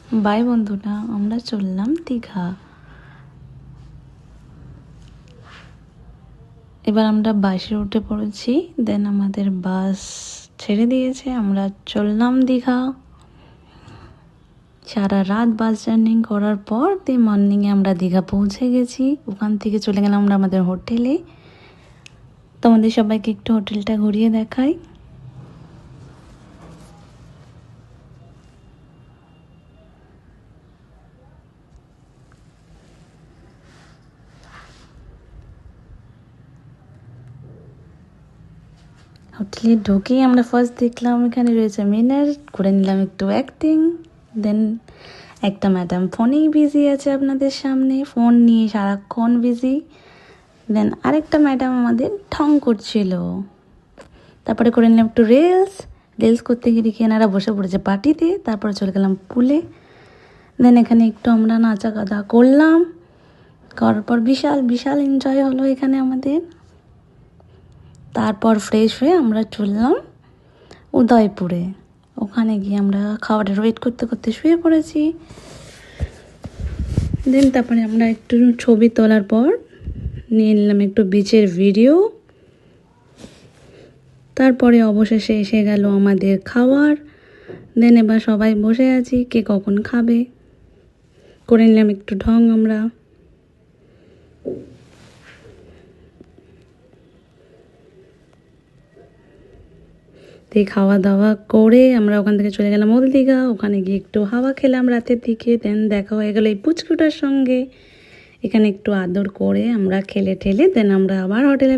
By বন্ধুরা, আমরা চললাম দীঘা। এবার আমরা বাসে উঠে পড়েছি। দেন আমাদের বাস ছেড়ে দিয়েছে, আমরা চললাম দীঘা। সারা রাত বাস জার্নি করার পর মর্নিংয়ে আমরা দীঘা পৌঁছে গেছি। ওখান থেকে চলে গেলাম আমরা আমাদের হোটেলে। তোমাদের সবাইকে একটু হোটেলটা ঘুরিয়ে দেখাই। হোটেলে ঢুকেই আমরা ফার্স্ট দেখলাম এখানে রয়েছে মিনার, করে নিলাম একটু অ্যাক্টিং। দেন একটা ম্যাডাম ফোনেই বিজি আছে, আপনাদের সামনে ফোন নিয়ে সারাক্ষণ বিজি। দেন আরেকটা ম্যাডাম আমাদের ঠং করছিল। তারপরে করে নিলাম একটু রিলস করতে গিয়ে দেখি এনারা বসে পড়েছে পার্টিতে। তারপরে চলে গেলাম পুলে। দেন এখানে একটু আমরা নাচা গাদা করলাম, করার পর বিশাল এনজয় হলো এখানে আমাদের। তারপর ফ্রেশ হয়ে আমরা চললাম উদয়পুরে। ওখানে গিয়ে আমরা খাবারের ওয়েট করতে করতে শুয়ে পড়েছি। দেন তারপরে আমরা একটু ছবি তোলার পর নিয়ে নিলাম একটু বিচের ভিডিও। তারপরে অবশেষে এসে গেল আমাদের খাওয়ার। দেন এবার সবাই বসে আছি কে কখন খাবে। করে নিলাম একটু ঢং আমরা। দিয়ে খাওয়া দাওয়া করে আমরা ওখান থেকে চলে গেলাম ওল দীঘা। ওখানে গিয়ে একটু হাওয়া খেলাম রাতের দিকে। দেন দেখা হয়ে গেল এই পুচকুটার সঙ্গে। এখানে একটু আদর করে আমরা খেলে ঠেলে দেন আমরা আবার হোটেলে